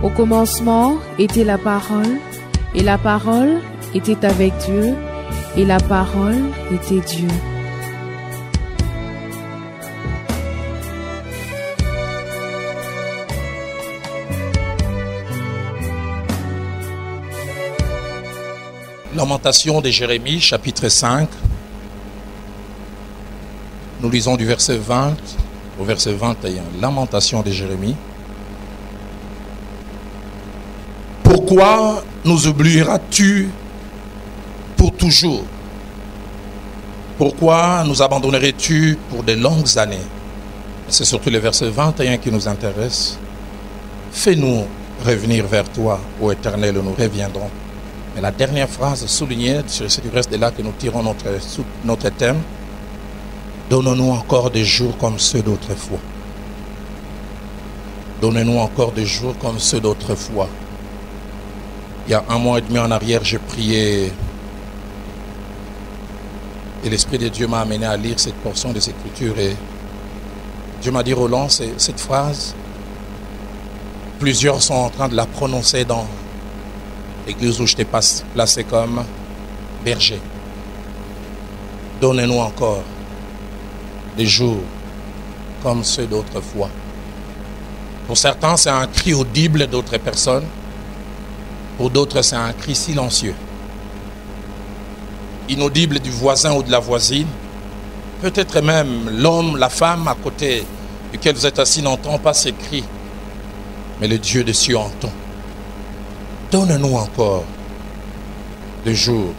Au commencement était la parole, et la parole était avec Dieu, et la parole était Dieu. Lamentation de Jérémie, chapitre 5. Nous lisons du verset 20 au verset 21. Lamentation de Jérémie. Pourquoi nous oublieras-tu pour toujours? Pourquoi nous abandonnerais-tu pour de longues années? C'est surtout le verset 21 qui nous intéresse. Fais-nous revenir vers toi, ô Éternel, nous reviendrons. Mais la dernière phrase soulignée, c'est du reste de là que nous tirons notre thème. Donne-nous encore des jours comme ceux d'autrefois. Donne-nous encore des jours comme ceux d'autrefois. Il y a 1 mois et demi en arrière, j'ai prié et l'Esprit de Dieu m'a amené à lire cette portion des Écritures et Dieu m'a dit, Roland, cette phrase, plusieurs sont en train de la prononcer dans l'église où je t'ai placé comme berger. Donnez-nous encore des jours comme ceux d'autrefois. Pour certains, c'est un cri audible d'autres personnes. Pour d'autres, c'est un cri silencieux. Inaudible du voisin ou de la voisine. Peut-être même l'homme, la femme à côté duquel vous êtes assis n'entend pas ces cris. Mais le Dieu des cieux entend. Donne-nous encore des jours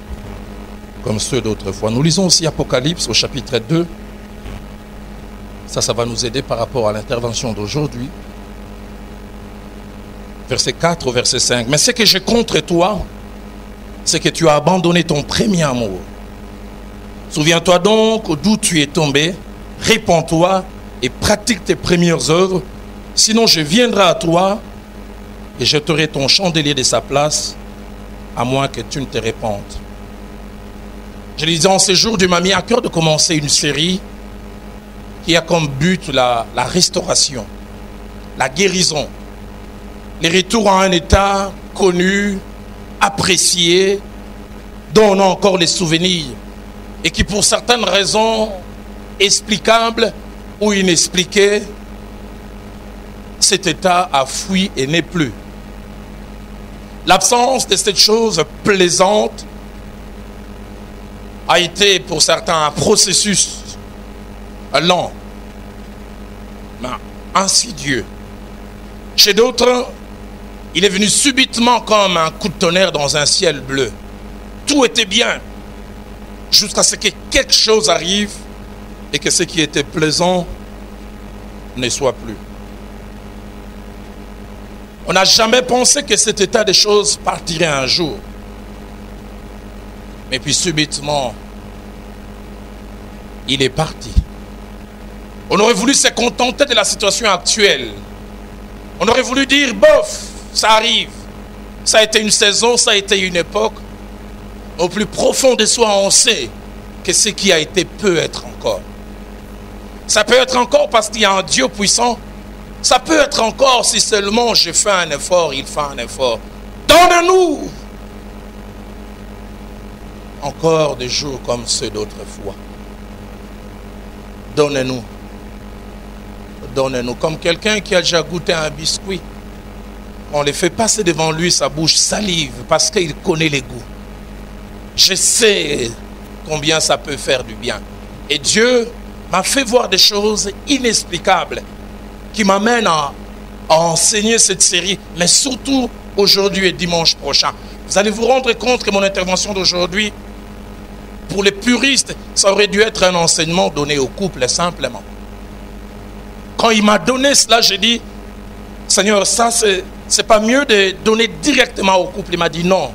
comme ceux d'autrefois. Nous lisons aussi Apocalypse au chapitre 2. Ça va nous aider par rapport à l'intervention d'aujourd'hui. Verset 4 au verset 5. Mais ce que j'ai contre toi, c'est que tu as abandonné ton premier amour. Souviens-toi donc d'où tu es tombé. Répands-toi et pratique tes premières œuvres. Sinon je viendrai à toi et jeterai ton chandelier de sa place, à moins que tu ne te répandes. Je le disais, en ces jours, Dieu m'a mis à cœur de commencer une série qui a comme but la restauration, la guérison, les retours à un état connu, apprécié, dont on a encore les souvenirs, et qui pour certaines raisons explicables ou inexpliquées, cet état a fui et n'est plus. L'absence de cette chose plaisante a été pour certains un processus lent, mais insidieux. Chez d'autres, il est venu subitement comme un coup de tonnerre dans un ciel bleu. Tout était bien, jusqu'à ce que quelque chose arrive et que ce qui était plaisant ne soit plus. On n'a jamais pensé que cet état des choses partirait un jour. Mais puis subitement, il est parti. On aurait voulu se contenter de la situation actuelle. On aurait voulu dire, bof, ça arrive. Ça a été une saison, ça a été une époque. Au plus profond de soi, on sait que ce qui a été peut être encore. Ça peut être encore parce qu'il y a un Dieu puissant. Ça peut être encore si seulement je fais un effort, il fait un effort. Donne-nous encore des jours comme ceux d'autrefois. Donne-nous. Donne-nous. Comme quelqu'un qui a déjà goûté un biscuit. On les fait passer devant lui, sa bouche salive parce qu'il connaît les goûts. Je sais combien ça peut faire du bien. Et Dieu m'a fait voir des choses inexplicables qui m'amène à enseigner cette série, mais surtout aujourd'hui et dimanche prochain. Vous allez vous rendre compte que mon intervention d'aujourd'hui, pour les puristes, ça aurait dû être un enseignement donné au couple simplement. Quand il m'a donné cela, j'ai dit, Seigneur, ça c'est pas mieux de donner directement au couple. Il m'a dit non.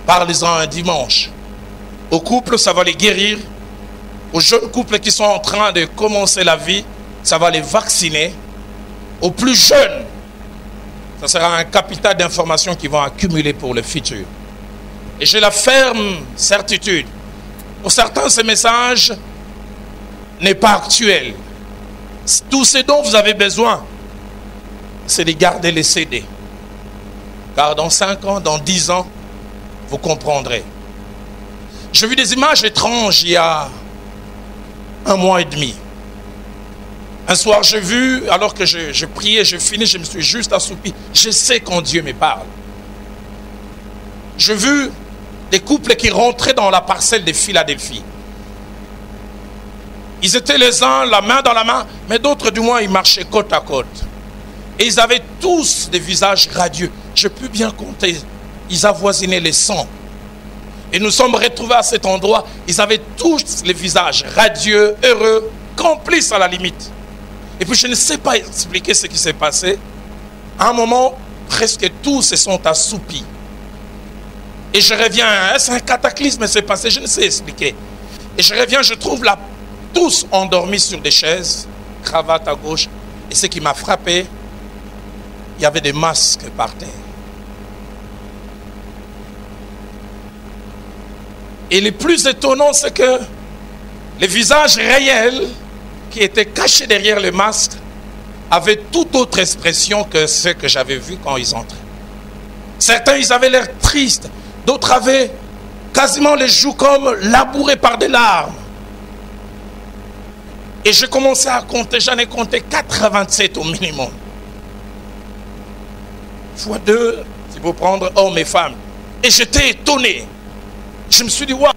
Parlez-en un dimanche. Au couple, ça va les guérir. Aux jeunes couples qui sont en train de commencer la vie, ça va les vacciner. Aux plus jeunes, ça sera un capital d'informations qu'ils vont accumuler pour le futur. Et j'ai la ferme certitude. Pour certains, ce message n'est pas actuel. Tout ce dont vous avez besoin, c'est de garder les CD. Car dans 5 ans, dans 10 ans, vous comprendrez. J'ai vu des images étranges il y a 1 mois et demi. Un soir, j'ai vu, alors que je priais, je finis, je me suis juste assoupi. Je sais quand Dieu me parle. J'ai vu des couples qui rentraient dans la parcelle de Philadelphie. Ils étaient les uns la main dans la main, mais d'autres du moins ils marchaient côte à côte. Et ils avaient tous des visages radieux. Je peux bien compter, ils avoisinaient les 100. Et nous sommes retrouvés à cet endroit, ils avaient tous les visages radieux, heureux, complices à la limite. Et puis je ne sais pas expliquer ce qui s'est passé. À un moment, presque tous se sont assoupis. Et je reviens, c'est un cataclysme s'est passé, je ne sais expliquer. Et je reviens, je trouve là, tous endormis sur des chaises, cravate à gauche. Et ce qui m'a frappé, il y avait des masques par terre. Et le plus étonnant, c'est que les visages réels qui étaient cachés derrière les masques avaient toute autre expression que ce que j'avais vu quand ils entraient. Certains, ils avaient l'air tristes. D'autres avaient quasiment les joues comme labourées par des larmes. Et j'ai commencé à compter, j'en ai compté 87 au minimum. Fois 2, c'est pour prendre hommes et femmes. Et j'étais étonné. Je me suis dit, waouh.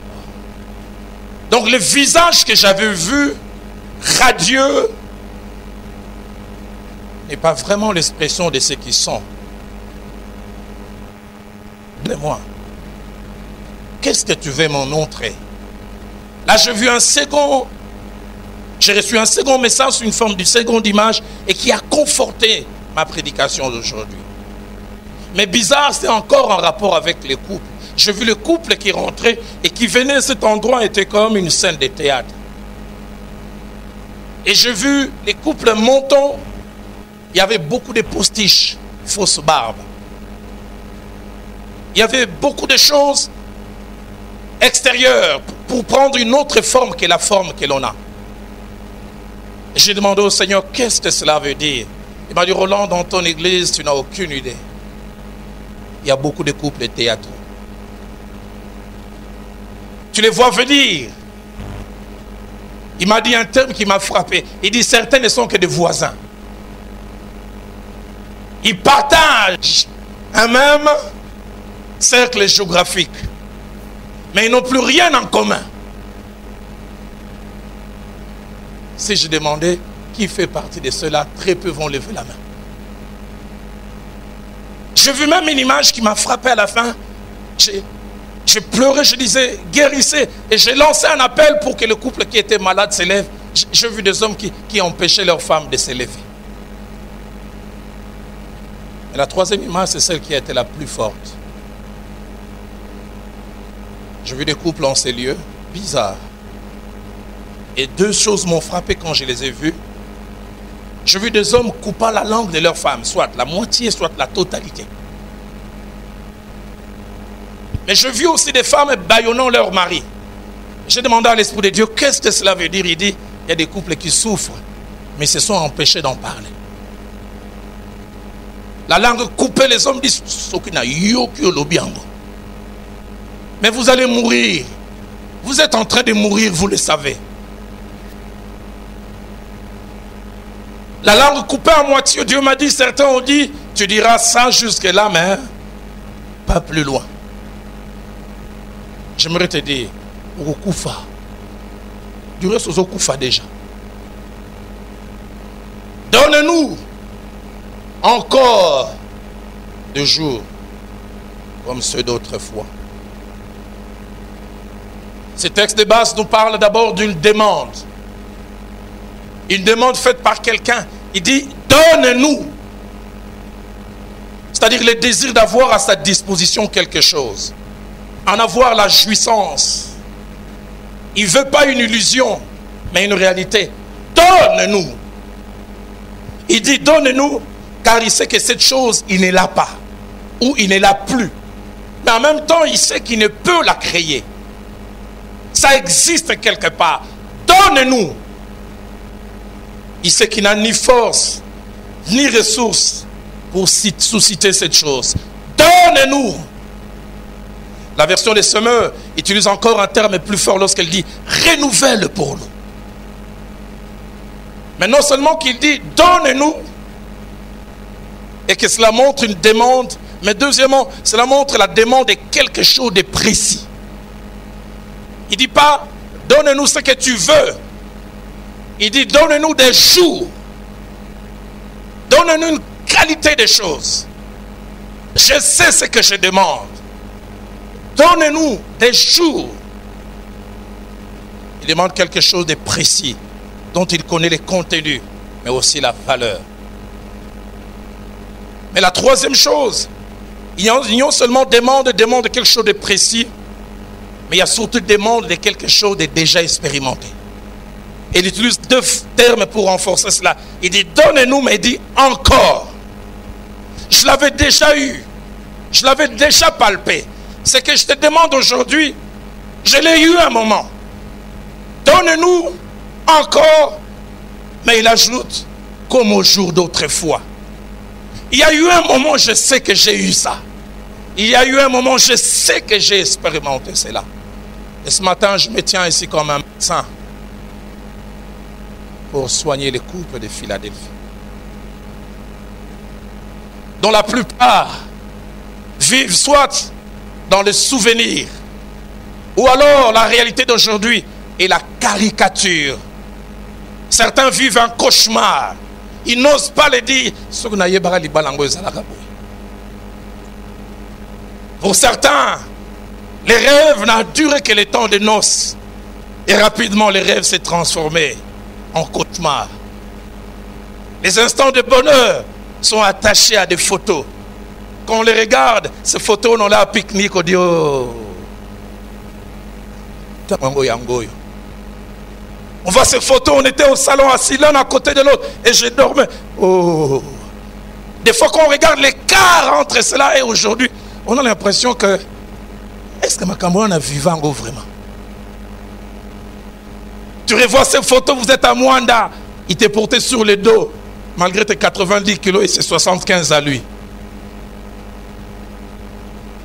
Donc le visage que j'avais vu, radieux, n'est pas vraiment l'expression de ce qu'ils sont. Dis-moi, qu'est-ce que tu veux m'en montrer? Là, j'ai vu un second, j'ai reçu un second message, une forme de seconde image, et qui a conforté ma prédication d'aujourd'hui. Mais bizarre, c'est encore en rapport avec les couples. J'ai vu le couple qui rentrait et qui venait à cet endroit, était comme une scène de théâtre. Et j'ai vu les couples montant, il y avait beaucoup de postiches, fausses barbes. Il y avait beaucoup de choses extérieures pour prendre une autre forme que la forme que l'on a. J'ai demandé au Seigneur, qu'est-ce que cela veut dire? Il m'a dit, Roland, dans ton église, tu n'as aucune idée. Il y a beaucoup de couples théâtraux. Tu les vois venir. Il m'a dit un terme qui m'a frappé. Il dit, certains ne sont que des voisins. Ils partagent un même cercle géographique. Mais ils n'ont plus rien en commun. Si je demandais qui fait partie de cela, très peu vont lever la main. J'ai vu même une image qui m'a frappé à la fin. J'ai pleuré, je disais, guérissez. Et j'ai lancé un appel pour que le couple qui était malade s'élève. J'ai vu des hommes qui empêchaient leurs femmes de s'élever. Et la troisième image, c'est celle qui a été la plus forte. J'ai vu des couples en ces lieux, bizarres. Et 2 choses m'ont frappé quand je les ai vus. J'ai vu des hommes coupant la langue de leurs femmes, soit la moitié, soit la totalité. Mais je vis aussi des femmes bâillonnant leur mari. J'ai demandé à l'Esprit de Dieu, qu'est-ce que cela veut dire? Il dit, il y a des couples qui souffrent, mais se sont empêchés d'en parler. La langue coupée, les hommes disent, mais vous allez mourir. Vous êtes en train de mourir, vous le savez. La langue coupée à moitié, Dieu m'a dit, certains ont dit, tu diras ça jusque là, mais pas plus loin. J'aimerais te dire, Okufa. Du reste, aux Okufa déjà. Donne-nous encore 2 jours comme ceux d'autrefois. Ce texte de base nous parle d'abord d'une demande. Une demande faite par quelqu'un. Il dit, donne-nous. C'est-à-dire le désir d'avoir à sa disposition quelque chose. En avoir la jouissance. Il ne veut pas une illusion, mais une réalité. Donne-nous. Il dit, donne-nous, car il sait que cette chose, il ne l'a pas. Ou il ne l'a plus. Mais en même temps, il sait qu'il ne peut la créer. Ça existe quelque part. Donne-nous. Il sait qu'il n'a ni force, ni ressources, pour susciter cette chose. Donne-nous. La version des Semeurs utilise encore un terme plus fort lorsqu'elle dit renouvelle pour nous. Mais non seulement qu'il dit donne-nous et que cela montre une demande, mais deuxièmement, cela montre la demande de quelque chose de précis. Il ne dit pas donne-nous ce que tu veux. Il dit donne-nous des jours. Donne-nous une qualité de choses. Je sais ce que je demande. Donne-nous des jours. Il demande quelque chose de précis, dont il connaît les contenus, mais aussi la valeur. Mais la troisième chose, il y a seulement demande quelque chose de précis, mais il y a surtout demande de quelque chose de déjà expérimenté. Et il utilise deux termes pour renforcer cela. Il dit donne-nous, mais il dit encore. Je l'avais déjà eu. Je l'avais déjà palpé. Ce que je te demande aujourd'hui, je l'ai eu un moment. Donne-nous encore. Mais il ajoute, comme au jour d'autrefois. Il y a eu un moment, je sais que j'ai eu ça. Il y a eu un moment, je sais que j'ai expérimenté cela. Et ce matin, je me tiens ici comme un médecin pour soigner les couples de Philadelphie, dont la plupart vivent soit dans le souvenir, ou alors la réalité d'aujourd'hui est la caricature. Certains vivent un cauchemar. Ils n'osent pas le dire. Pour certains, les rêves n'ont duré que le temps de noces. Et rapidement, les rêves s'est transformé en cauchemar. Les instants de bonheur sont attachés à des photos. Quand on les regarde, ces photos, on a un pique-nique, on dit oh. On voit ces photos, on était au salon assis l'un à côté de l'autre et je dormais. Oh. Des fois qu'on regarde l'écart entre cela et aujourd'hui, on a l'impression que est-ce que ma camarade a vivant vraiment? Tu revois ces photos, vous êtes à Mwanda, il t'est porté sur le dos, malgré tes 90 kilos et ses 75 à lui.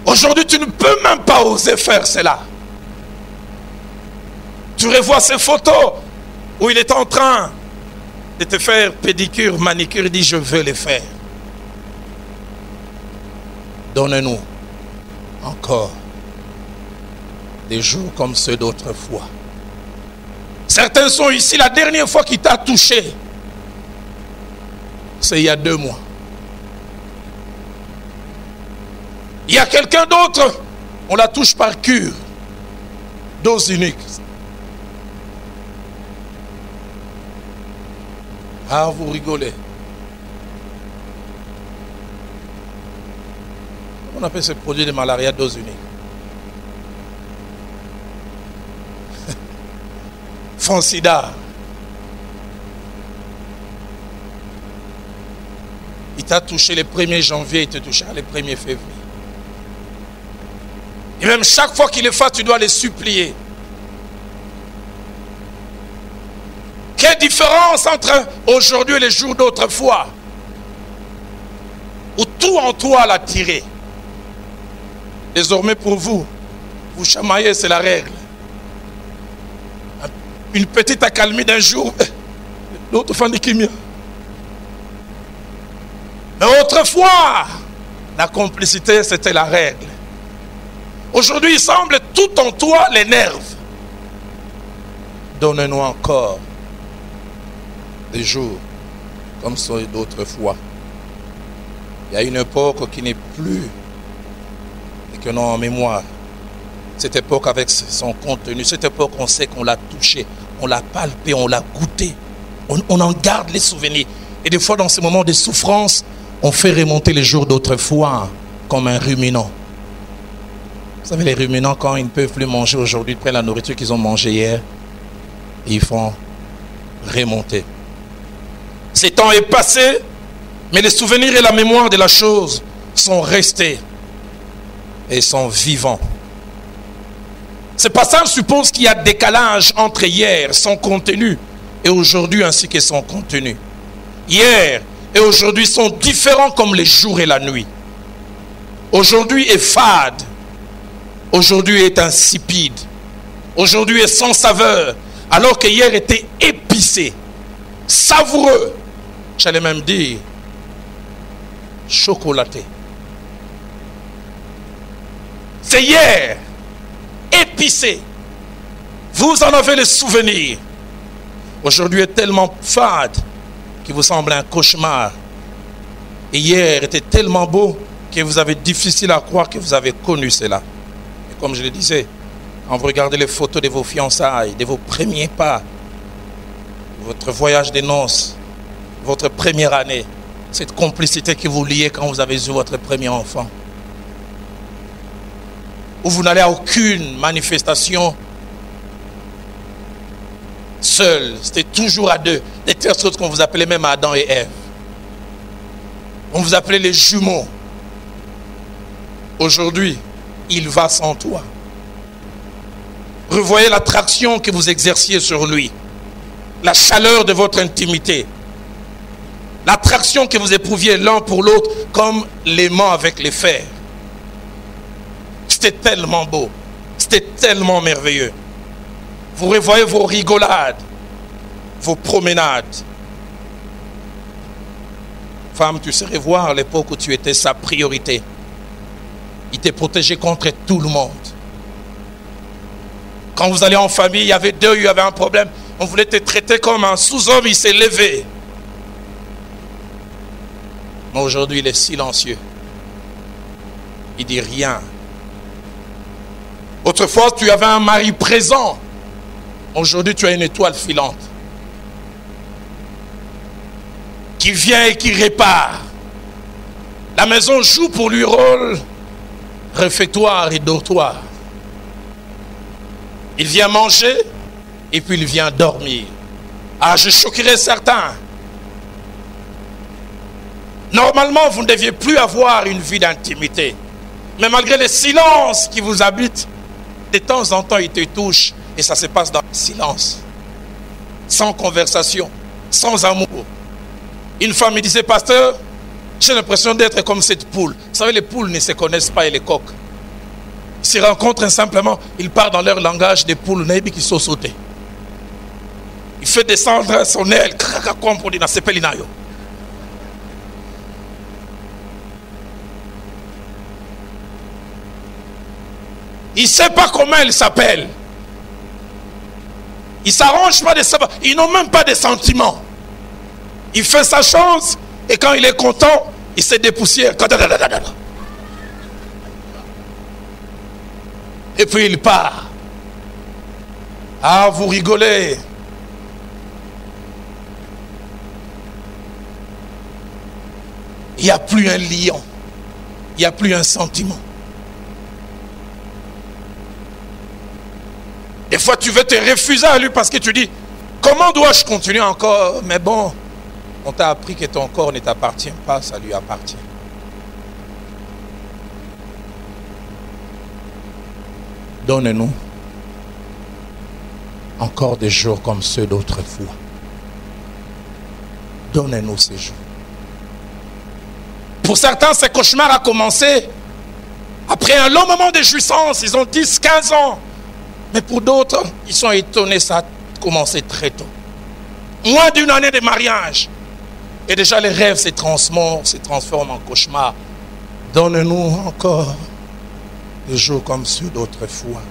Aujourd'hui, tu ne peux même pas oser faire cela. Tu revois ces photos où il est en train de te faire pédicure, manicure, il dit je veux les faire. Donne-nous encore des jours comme ceux d'autrefois. Certains sont ici, la dernière fois qu'il t'a touché, c'est il y a 2 mois. Il y a quelqu'un d'autre, on la touche par cure, dose unique. Ah, vous rigolez. On appelle ce produit de malaria dose unique. Fansida. Il t'a touché le 1er janvier, il te touchera le 1er février. Et même chaque fois qu'il le fait, tu dois les supplier. Quelle différence entre aujourd'hui et les jours d'autrefois, où tout en toi l'a tiré. Désormais pour vous, vous chamaillez, c'est la règle. Une petite accalmie d'un jour, l'autre fan de kimia. Mais autrefois, la complicité, c'était la règle. Aujourd'hui, il semble tout en toi l'énerve. Donne-nous encore des jours comme ceux d'autrefois. Il y a une époque qui n'est plus et que non en mémoire. Cette époque avec son contenu, cette époque on sait qu'on l'a touché, on l'a palpé, on l'a goûté, on en garde les souvenirs. Et des fois dans ces moments de souffrance, on fait remonter les jours d'autrefois comme un ruminant. Vous savez, les ruminants, quand ils ne peuvent plus manger aujourd'hui, ils prennent la nourriture qu'ils ont mangée hier et ils font remonter. Ce temps est passé, mais les souvenirs et la mémoire de la chose sont restés et sont vivants. Ce passage suppose qu'il y a décalage entre hier, son contenu, et aujourd'hui ainsi que son contenu. Hier, et aujourd'hui sont différents comme les jours et la nuit. Aujourd'hui est fade. Aujourd'hui est insipide. Aujourd'hui est sans saveur. Alors que hier était épicé, savoureux. J'allais même dire chocolaté. C'est hier, épicé. Vous en avez le souvenir. Aujourd'hui est tellement fade qu'il vous semble un cauchemar. Et hier était tellement beau que vous avez difficile à croire que vous avez connu cela. Et comme je le disais, quand vous regardez les photos de vos fiançailles, de vos premiers pas, votre voyage de noces, votre première année, cette complicité qui vous liait quand vous avez eu votre premier enfant, où vous n'allez à aucune manifestation seul, c'était toujours à deux. Des telles choses qu'on vous appelait même Adam et Ève. On vous appelait les jumeaux. Aujourd'hui, il va sans toi. Revoyez l'attraction que vous exerciez sur lui, la chaleur de votre intimité, l'attraction que vous éprouviez l'un pour l'autre comme l'aimant avec les fers. C'était tellement beau, c'était tellement merveilleux. Vous revoyez vos rigolades, vos promenades. Femme, tu sais revoir l'époque où tu étais sa priorité. Il t'est protégé contre tout le monde. Quand vous allez en famille, il y avait deux, il y avait un problème. On voulait te traiter comme un sous-homme, il s'est levé. Mais aujourd'hui, il est silencieux. Il ne dit rien. Autrefois, tu avais un mari présent. Aujourd'hui, tu as une étoile filante qui vient et qui répare. La maison joue pour lui rôle réfectoire et dortoir. Il vient manger et puis il vient dormir. Ah, je choquerai certains. Normalement, vous ne deviez plus avoir une vie d'intimité. Mais malgré les silences qui vous habitent, de temps en temps, il te touche. Et ça se passe dans le silence. Sans conversation, sans amour. Une femme me disait, pasteur, j'ai l'impression d'être comme cette poule. Vous savez, les poules ne se connaissent pas et les coqs. Ils se rencontrent simplement, ils parlent dans leur langage des poules qui sont sautées. Il fait descendre son aile. Il ne sait pas comment elle s'appelle. Il ne s'arrange pas de savoir. Ils n'ont même pas de sentiments. Il fait sa chose et quand il est content, il se dépoussière. Et puis il part. Ah, vous rigolez. Il n'y a plus un lion. Il n'y a plus un sentiment. Des fois, tu veux te refuser à lui parce que tu dis, comment dois-je continuer encore? Mais bon, on t'a appris que ton corps ne t'appartient pas, ça lui appartient. Donne-nous encore des jours comme ceux d'autrefois. Donne-nous ces jours. Pour certains, ce cauchemar a commencé après un long moment de jouissance. Ils ont 10, 15 ans. Mais pour d'autres, ils sont étonnés, ça a commencé très tôt. Moins d'une année de mariage. Et déjà les rêves se transforment en cauchemar. Donne-nous encore des jours comme ceux d'autrefois.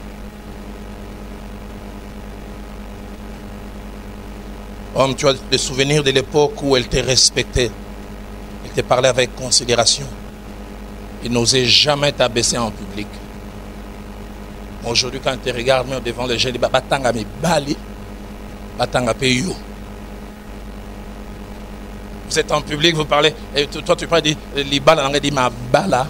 Homme, tu as des souvenirs de l'époque où elle te respectait. Elle te parlait avec considération. Il n'osait jamais t'abaisser en public. Aujourd'hui, quand tu regardes même devant les gens, ils disent Batanga me bali, Batanga payo. Vous êtes en public, vous parlez, et toi tu parles, Libala, on dit ma bala.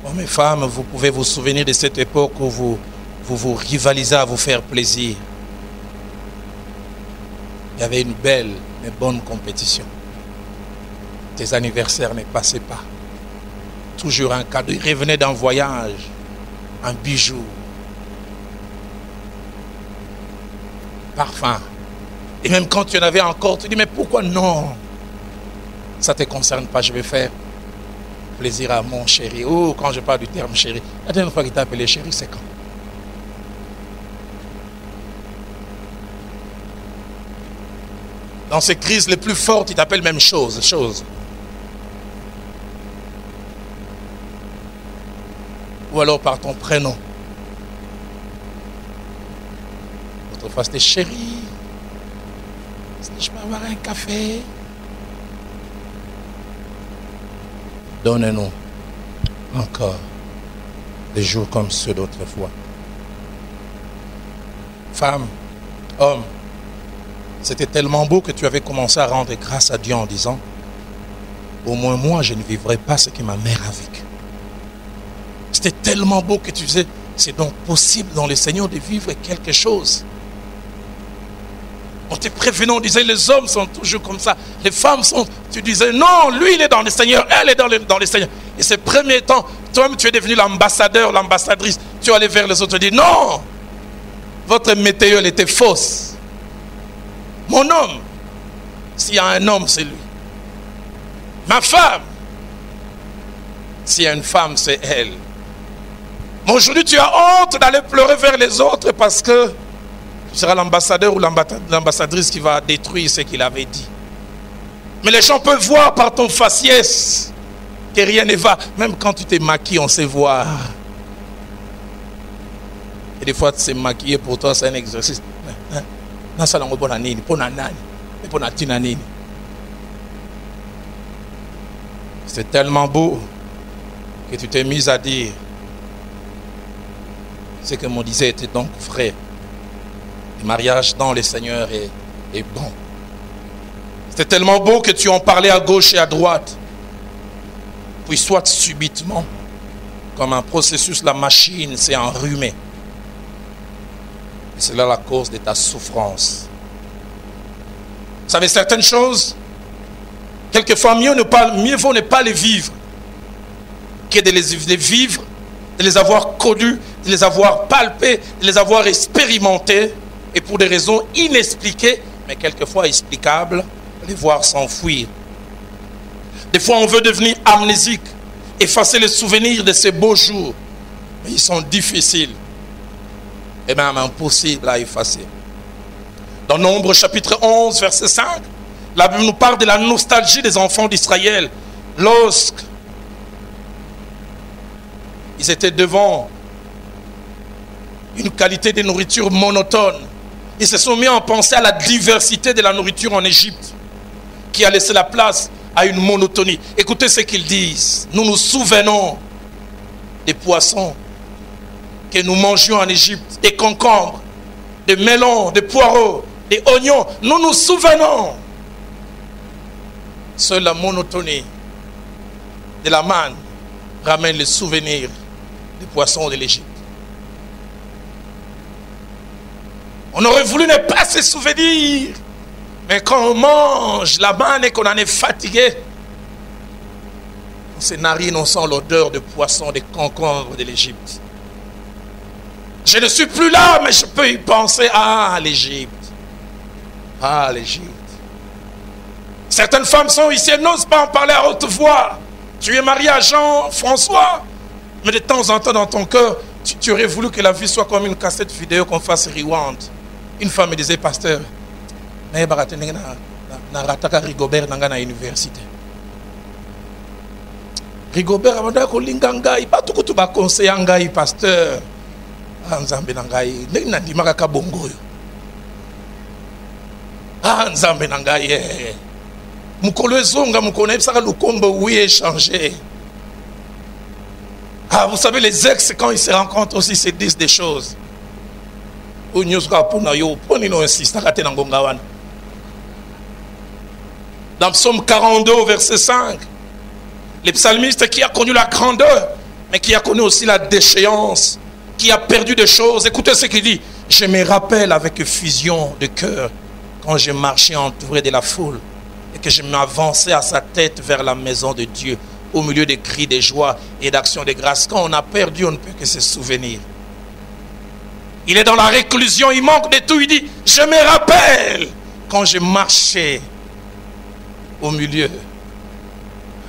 Oh, mes femmes, vous pouvez vous souvenir de cette époque où vous rivalisez à vous faire plaisir. Il y avait une belle mais bonne compétition. Tes anniversaires ne passaient pas. Toujours un cadeau. Ils revenaient d'un voyage un bijou, parfum. Et même quand tu en avais encore, tu dis, mais pourquoi non? Ça ne te concerne pas, je vais faire plaisir à mon chéri. Oh, quand je parle du terme chéri, la dernière fois qu'il t'a appelé chéri, c'est quand? Dans ces crises les plus fortes, il t'appelle même chose. Ou alors par ton prénom. Autrefois c'était chéri. Je peux avoir un café. Donne-nous encore des jours comme ceux d'autrefois. Femme, homme, c'était tellement beau que tu avais commencé à rendre grâce à Dieu en disant, au moins moi je ne vivrai pas ce que ma mère a vécu. C'était tellement beau que tu disais, c'est donc possible dans le Seigneur de vivre quelque chose. On te prévenait, on disait, les hommes sont toujours comme ça. Les femmes sont... Tu disais, non, lui, il est dans le Seigneur. Elle est dans le Seigneur. Et ces premiers temps, toi-même, tu es devenu l'ambassadeur, l'ambassadrice. Tu es allé vers les autres et dis, non, votre météo, elle était fausse. Mon homme, s'il y a un homme, c'est lui. Ma femme, s'il y a une femme, c'est elle. Mais aujourd'hui, tu as honte d'aller pleurer vers les autres parce que tu seras l'ambassadeur ou l'ambassadrice qui va détruire ce qu'il avait dit. Mais les gens peuvent voir par ton faciès que rien ne va. Même quand tu t'es maquillé, on sait voir. Et des fois, tu sais maquiller pour toi, c'est un exercice. C'est tellement beau que tu t'es mis à dire ce que mon disait était donc vrai. Le mariage dans le Seigneur est bon. C'était tellement beau que tu en parlais à gauche et à droite. Puis soit subitement, comme un processus, la machine s'est enrhumée. Et c'est là la cause de ta souffrance. Vous savez, certaines choses, quelquefois mieux vaut ne pas les vivre que de les vivre, de les avoir connus, de les avoir palpés, de les avoir expérimentés, et pour des raisons inexpliquées, mais quelquefois explicables, les voir s'enfuir. Des fois, on veut devenir amnésique, effacer les souvenirs de ces beaux jours, mais ils sont difficiles et même impossibles à effacer. Dans Nombre chapitre 11, verset 5, la Bible nous parle de la nostalgie des enfants d'Israël lorsqu'ils étaient devant une qualité de nourriture monotone. Ils se sont mis à penser à la diversité de la nourriture en Égypte qui a laissé la place à une monotonie. Écoutez ce qu'ils disent. Nous nous souvenons des poissons que nous mangions en Égypte, des concombres, des melons, des poireaux, des oignons. Nous nous souvenons. Seule la monotonie de la manne ramène les souvenirs des poissons de l'Égypte. On aurait voulu ne pas se souvenir. Mais quand on mange la manne et qu'on en est fatigué, ces narines, on sent l'odeur de poisson, des concombres de l'Égypte. Je ne suis plus là, mais je peux y penser. Ah, l'Égypte. Ah, l'Égypte. Certaines femmes sont ici, elles n'osent pas en parler à haute voix. Tu es marié à Jean-François, mais de temps en temps dans ton cœur, tu aurais voulu que la vie soit comme une cassette vidéo qu'on fasse rewind. Une femme me disait, pasteur, Rigobert à l'université. Rigobert a dit pas tout le conseil ngai pasteur. Nzambe nangai nandimaka bongo. Nzambe nangai. Mukolo ezonga mukona ebisaka lukombo oui échanger. Vous savez, les ex, quand ils se rencontrent aussi, se disent des choses. Dans Psaume 42, verset 5, le psalmiste qui a connu la grandeur, mais qui a connu aussi la déchéance, qui a perdu des choses. Écoutez ce qu'il dit. Je me rappelle avec effusion de cœur quand je marchais entouré de la foule et que je m'avançais à sa tête vers la maison de Dieu. au milieu des cris de joie et d'actions de grâce. Quand on a perdu, on ne peut que se souvenir. Il est dans la réclusion, il manque de tout. Il dit, je me rappelle quand je marchais au milieu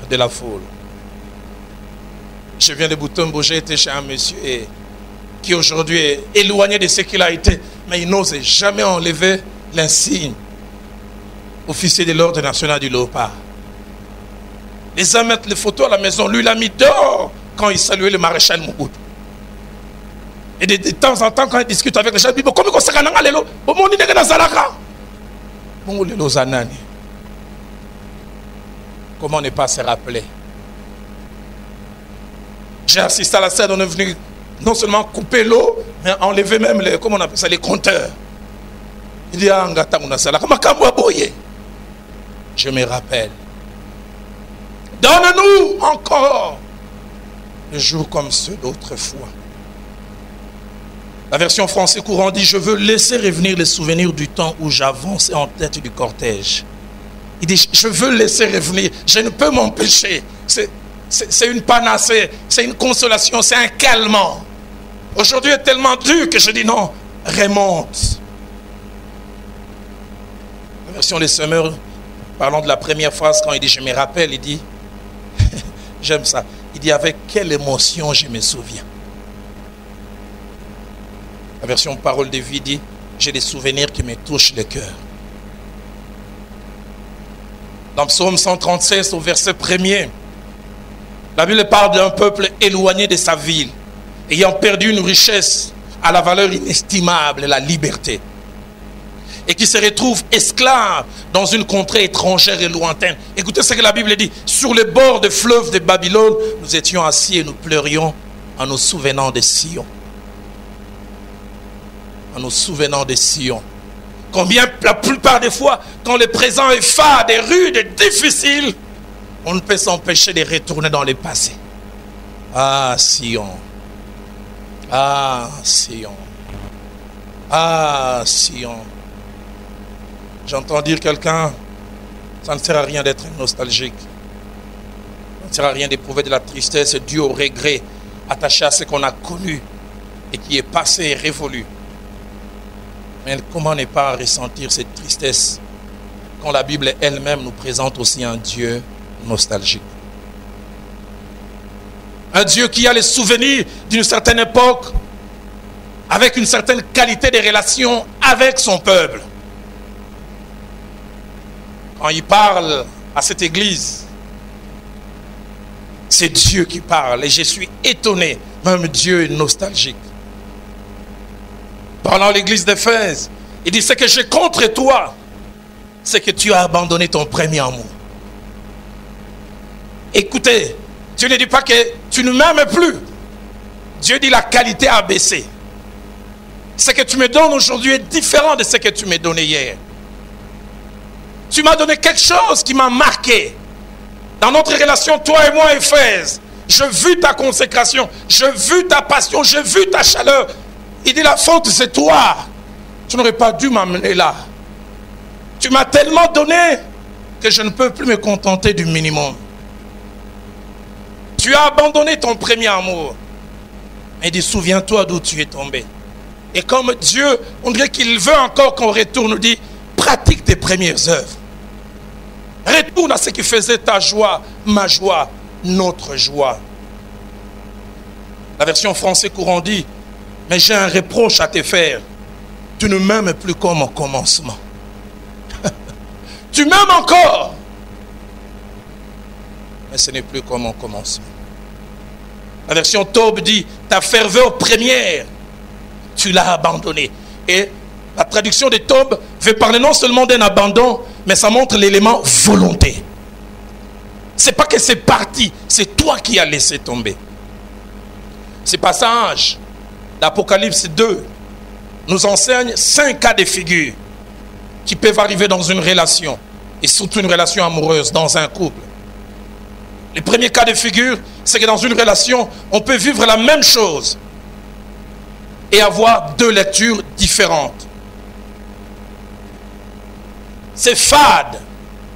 de la foule. Je viens de Butembo, j'ai été chez un monsieur qui aujourd'hui est éloigné de ce qu'il a été, mais il n'ose jamais enlever l'insigne officier de l'ordre national du Léopard. Les uns mettent les photos à la maison, lui il a mis dehors quand il saluait le maréchal Mobutu. Et de temps en temps, quand il discute avec les gens, il dit, comment on s'est rendu lelo? Comment on dit que Zalaka? Comment ne pas se rappeler? J'ai assisté à la scène, on est venu non seulement couper l'eau, mais enlever même les, comment on appelle ça, les compteurs. Il dit, je me rappelle. Donne-nous encore des jours comme ceux d'autrefois. La version française courant dit, je veux laisser revenir les souvenirs du temps où j'avançais en tête du cortège. Il dit, je veux laisser revenir, je ne peux m'empêcher. C'est une panacée, c'est une consolation, c'est un calmant. Aujourd'hui est tellement dur que je dis non, remonte. La version des semeurs, parlant de la première phrase, quand il dit je me rappelle, il dit, j'aime ça, il dit avec quelle émotion je me souviens. La version parole de vie dit, j'ai des souvenirs qui me touchent le cœur. Dans Psaume 136 au verset 1er, la Bible parle d'un peuple éloigné de sa ville, ayant perdu une richesse à la valeur inestimable, la liberté, et qui se retrouve esclave dans une contrée étrangère et lointaine. Écoutez ce que la Bible dit, sur les bords des fleuves de Babylone, nous étions assis et nous pleurions en nous souvenant de Sion. En nous souvenant de Sion. Combien, la plupart des fois, quand le présent est fade, et rude, et difficile, on ne peut s'empêcher de retourner dans le passé. Ah, Sion. Ah, Sion. Ah, Sion. J'entends dire quelqu'un, ça ne sert à rien d'être nostalgique. Ça ne sert à rien d'éprouver de la tristesse due au regret, attaché à ce qu'on a connu et qui est passé et révolu. Mais comment ne pas ressentir cette tristesse quand la Bible elle-même nous présente aussi un Dieu nostalgique. Un Dieu qui a les souvenirs d'une certaine époque avec une certaine qualité de relation avec son peuple. Quand il parle à cette église, c'est Dieu qui parle et je suis étonné, même Dieu est nostalgique. Parlant à l'église d'Éphèse, il dit, ce que j'ai contre toi, c'est que tu as abandonné ton premier amour. Écoutez, Dieu ne dit pas que tu ne m'aimes plus. Dieu dit la qualité a baissé. Ce que tu me donnes aujourd'hui est différent de ce que tu m'as donné hier. Tu m'as donné quelque chose qui m'a marqué. Dans notre relation, toi et moi, Éphèse, j'ai vu ta consécration, j'ai vu ta passion, j'ai vu ta chaleur. Il dit la faute c'est toi. Tu n'aurais pas dû m'amener là. Tu m'as tellement donné que je ne peux plus me contenter du minimum. Tu as abandonné ton premier amour. Il dit, souviens-toi d'où tu es tombé. Et comme Dieu, on dirait qu'il veut encore qu'on retourne, nous dit, pratique tes premières œuvres. Retourne à ce qui faisait ta joie, ma joie, notre joie. La version française courant dit, mais j'ai un reproche à te faire. Tu ne m'aimes plus comme au commencement. Tu m'aimes encore. Mais ce n'est plus comme au commencement. La version Taube dit, ta ferveur première, tu l'as abandonnée. Et la traduction de Taube veut parler non seulement d'un abandon, mais ça montre l'élément volonté. C'est pas que c'est parti, c'est toi qui as laissé tomber. Ce passage d'Apocalypse 2 nous enseigne 5 cas de figure qui peuvent arriver dans une relation, et surtout une relation amoureuse, dans un couple. Le premier cas de figure, c'est que dans une relation, on peut vivre la même chose et avoir deux lectures différentes. C'est fade,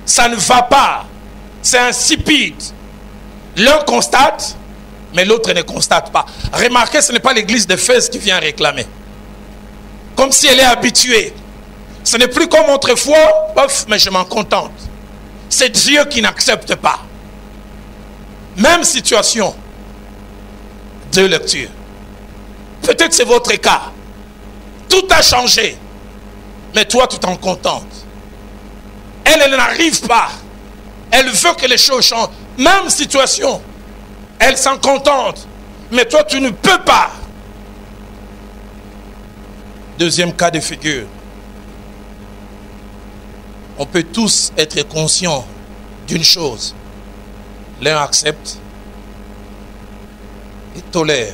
ça ne va pas, c'est insipide. L'un constate, mais l'autre ne constate pas. Remarquez, ce n'est pas l'église d'Éphèse qui vient réclamer. Comme si elle est habituée. Ce n'est plus comme autrefois, bof, mais je m'en contente. C'est Dieu qui n'accepte pas. Même situation. Deux lectures. Peut-être c'est votre cas. Tout a changé. Mais toi, tu t'en contentes. Elle n'arrive pas. Elle veut que les choses changent. Même situation. Elle s'en contente. Mais toi, tu ne peux pas. Deuxième cas de figure. On peut tous être conscients d'une chose. L'un accepte et tolère,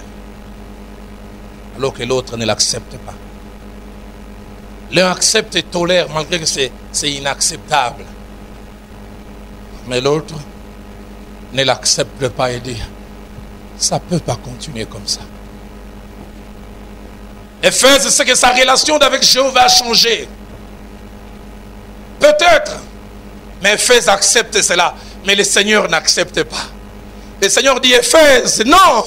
alors que l'autre ne l'accepte pas. L'un accepte et tolère malgré que c'est inacceptable. Mais l'autre ne l'accepte pas et dit, ça ne peut pas continuer comme ça. Éphèse, c'est que sa relation avec Jéhovah a changé. Peut-être. Mais Éphèse accepte cela. Mais le Seigneur n'accepte pas. Le Seigneur dit, Éphèse, non.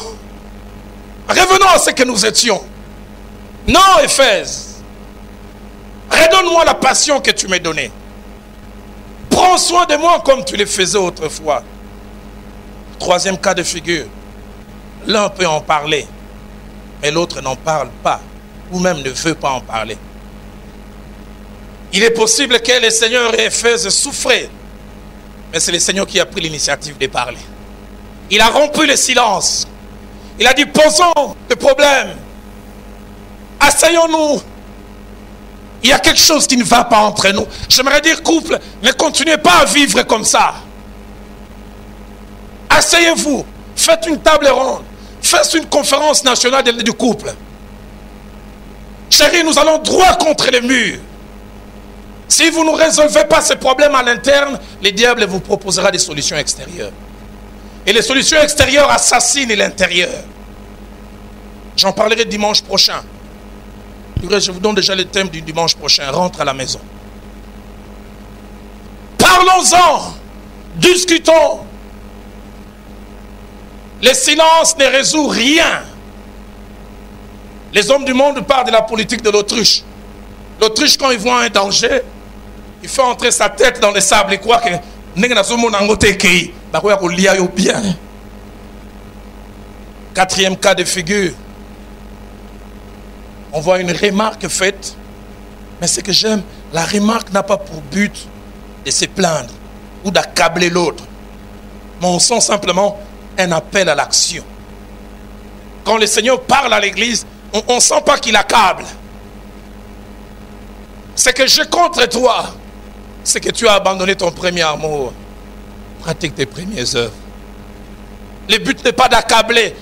Revenons à ce que nous étions. Non, Éphèse. Redonne-moi la passion que tu m'as donnée. Prends soin de moi comme tu le faisais autrefois. Troisième cas de figure. L'un peut en parler, mais l'autre n'en parle pas, ou même ne veut pas en parler. Il est possible que le Seigneur et Éphèse souffraient, mais c'est le Seigneur qui a pris l'initiative de parler. Il a rompu le silence. Il a dit, posons le problème. Asseyons-nous. Il y a quelque chose qui ne va pas entre nous. J'aimerais dire, couple, ne continuez pas à vivre comme ça. Asseyez-vous. Faites une table ronde. Faites une conférence nationale du couple. Chérie, nous allons droit contre les murs. Si vous ne résolvez pas ces problèmes à l'interne, le diable vous proposera des solutions extérieures. Et les solutions extérieures assassinent l'intérieur. J'en parlerai dimanche prochain. Je vous donne déjà le thème du dimanche prochain. Rentre à la maison. Parlons-en. Discutons. Le silence ne résout rien. Les hommes du monde parlent de la politique de l'autruche. L'autruche, quand il voit un danger, il fait entrer sa tête dans le sable et croit que bien. Quatrième cas de figure. On voit une remarque faite. Mais ce que j'aime, la remarque n'a pas pour but de se plaindre ou d'accabler l'autre. Mais on sent simplement un appel à l'action. Quand le Seigneur parle à l'église, on ne sent pas qu'il accable. Ce que j'ai contre toi, c'est que tu as abandonné ton premier amour. Pratique tes premières œuvres. Le but n'est pas d'accabler.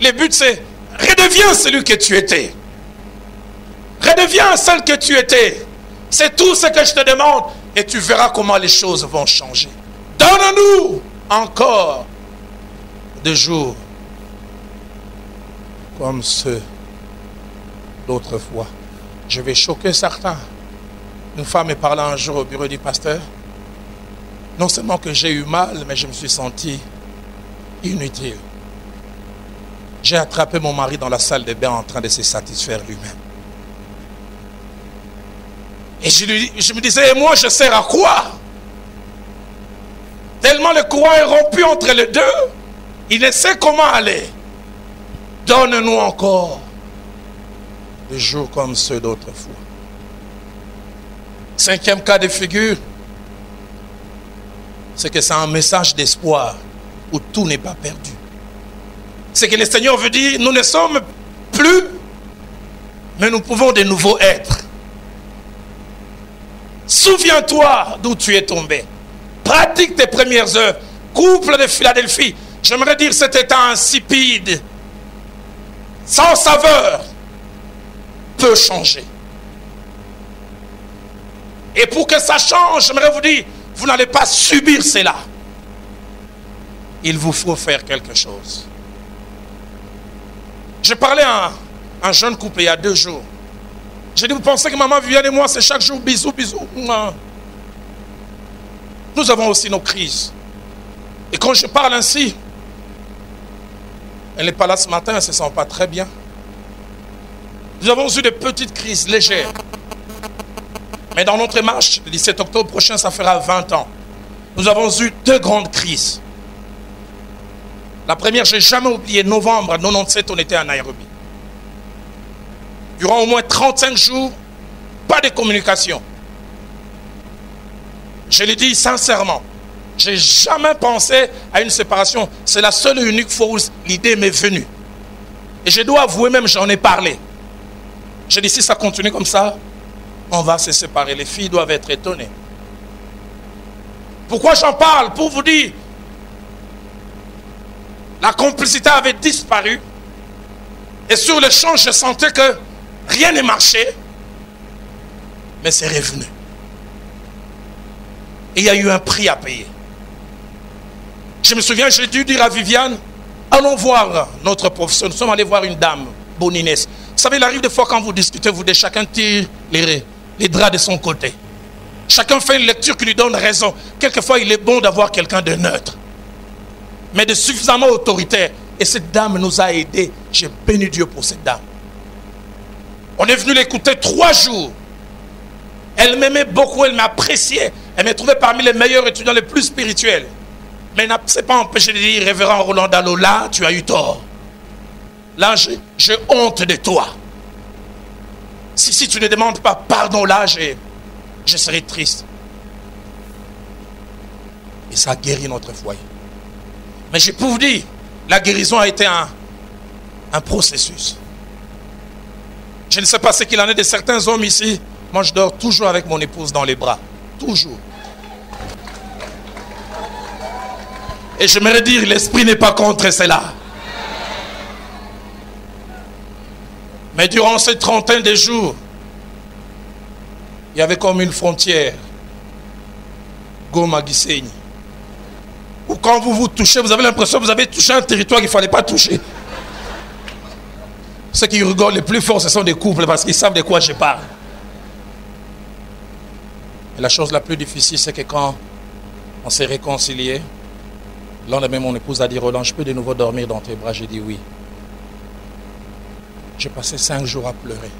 Le but c'est, redeviens celui que tu étais. Redeviens celle que tu étais. C'est tout ce que je te demande. Et tu verras comment les choses vont changer. Donne-nous encore des jours comme ceux d'autrefois. Je vais choquer certains. Une femme est parlée un jour au bureau du pasteur. Non seulement que j'ai eu mal, mais je me suis senti inutile. J'ai attrapé mon mari dans la salle de bain en train de se satisfaire lui-même. Et je me disais, et moi je sers à quoi? Tellement le courant est rompu entre les deux, il ne sait comment aller. Donne-nous encore des jours comme ceux d'autrefois. Cinquième cas de figure, c'est que c'est un message d'espoir où tout n'est pas perdu. C'est que le Seigneur veut dire, nous ne sommes plus, mais nous pouvons de nouveau être. Souviens-toi d'où tu es tombé. Pratique tes premières œuvres. Couple de Philadelphie, j'aimerais dire cet état insipide, sans saveur, peut changer. Et pour que ça change, j'aimerais vous dire, vous n'allez pas subir cela. Il vous faut faire quelque chose. J'ai parlé à un jeune couple il y a 2 jours. J'ai dit, vous pensez que maman Viviane et moi, c'est chaque jour bisous, bisous? Non. Nous avons aussi nos crises. Et quand je parle ainsi, Elle n'est pas là ce matin, elle ne se sent pas très bien. Nous avons eu des petites crises légères. Mais dans notre marche, le 17 octobre prochain, ça fera 20 ans. Nous avons eu 2 grandes crises. La première, je n'ai jamais oublié, novembre 97, on était à Nairobi. Durant au moins 35 jours, pas de communication. Je le dis sincèrement, je n'ai jamais pensé à une séparation. C'est la seule et unique fois où l'idée m'est venue. Et je dois avouer même, j'en ai parlé. J'ai dit, si ça continue comme ça, on va se séparer. Les filles doivent être étonnées. Pourquoi j'en parle? Pour vous dire, la complicité avait disparu. Et sur le champ, je sentais que rien ne marchait. Mais c'est revenu. Et il y a eu un prix à payer. Je me souviens, j'ai dû dire à Viviane, allons voir notre professeur. Nous sommes allés voir une dame, Boninès. Vous savez, il arrive des fois quand vous discutez, chacun tire les draps de son côté. Chacun fait une lecture qui lui donne raison. Quelquefois, il est bon d'avoir quelqu'un de neutre, mais de suffisamment autoritaire. Et cette dame nous a aidés. J'ai béni Dieu pour cette dame. On est venu l'écouter 3 jours. Elle m'aimait beaucoup, elle m'appréciait. Elle m'a trouvé parmi les meilleurs étudiants les plus spirituels. Mais elle ne s'est pas empêché de dire, révérend Roland Dallot, là, tu as eu tort. Là, j'ai honte de toi. Si tu ne demandes pas pardon, là, je serai triste. Et ça a guéri notre foyer. Mais je peux vous dire, la guérison a été un processus. Je ne sais pas ce qu'il en est de certains hommes ici. Moi, je dors toujours avec mon épouse dans les bras. Toujours. Et j'aimerais dire, l'esprit n'est pas contre cela. Mais durant cette trentaine de jours, il y avait comme une frontière. Goma Gisenyi. Où quand vous vous touchez, vous avez l'impression que vous avez touché un territoire qu'il ne fallait pas toucher. Ceux qui rigolent les plus forts, ce sont des couples parce qu'ils savent de quoi je parle. Et la chose la plus difficile, c'est que quand on s'est réconciliés, le lendemain, mon épouse a dit, Roland, je peux de nouveau dormir dans tes bras? J'ai dit oui. J'ai passé 5 jours à pleurer.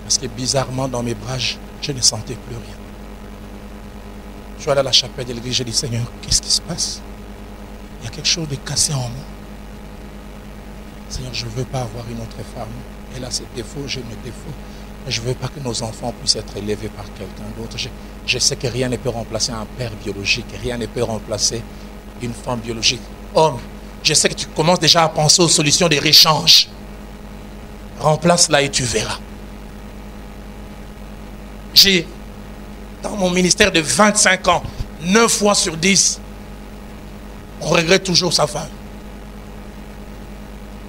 Parce que bizarrement, dans mes bras, je ne sentais plus rien. Je suis allé à la chapelle de l'église, j'ai dit, Seigneur, qu'est-ce qui se passe? Il y a quelque chose de cassé en moi. Seigneur, je ne veux pas avoir une autre femme. Elle a ses défauts, j'ai mes défauts. Mais je ne veux pas que nos enfants puissent être élevés par quelqu'un d'autre. Je sais que rien ne peut remplacer un père biologique. Rien ne peut remplacer une femme biologique. Homme, je sais que tu commences déjà à penser aux solutions de réchange. Remplace-la et tu verras. J'ai, dans mon ministère de 25 ans, 9 fois sur 10, on regrette toujours sa femme.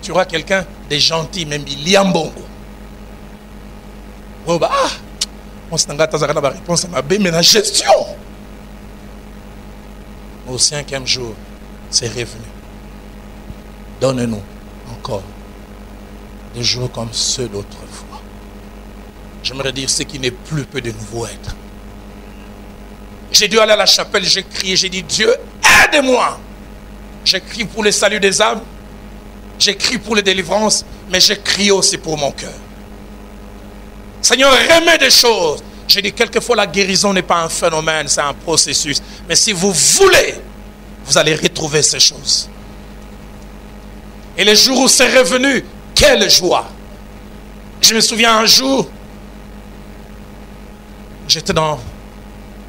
Tu auras quelqu'un de gentil, même Liambongo. Oh bah, on s'est engagé à la réponse à ma belle, mais la gestion. Au 5e jour, c'est revenu. Donne-nous encore des jours comme ceux d'autrefois. J'aimerais dire ce qui n'est plus peut de nouveau être. J'ai dû aller à la chapelle, j'ai crié, j'ai dit, Dieu, aide-moi. J'ai crié pour le salut des âmes, j'ai crié pour les délivrances, mais j'ai crié aussi pour mon cœur. Seigneur, remets des choses. J'ai dit, quelquefois, la guérison n'est pas un phénomène, c'est un processus. Mais si vous voulez, vous allez retrouver ces choses. Et les jours où c'est revenu, quelle joie. Je me souviens un jour, j'étais dans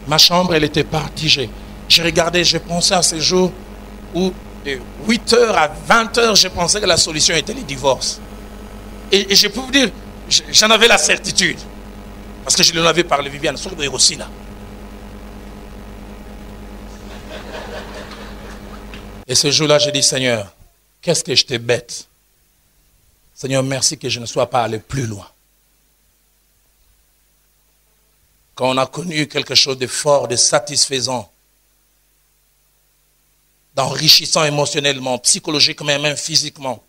ma chambre, elle était partie. J'ai regardé, j'ai pensé à ces jours où de 8h à 20h, j'ai pensé que la solution était le divorce. Et je peux vous dire, j'en avais la certitude. Parce que je lui en avais parlé, Viviane, sur le aussi là. Et ce jour-là, j'ai dit, Seigneur, qu'est-ce que je t'ai bête. Seigneur, merci que je ne sois pas allé plus loin. Quand on a connu quelque chose de fort, de satisfaisant, d'enrichissant émotionnellement, psychologiquement et même physiquement,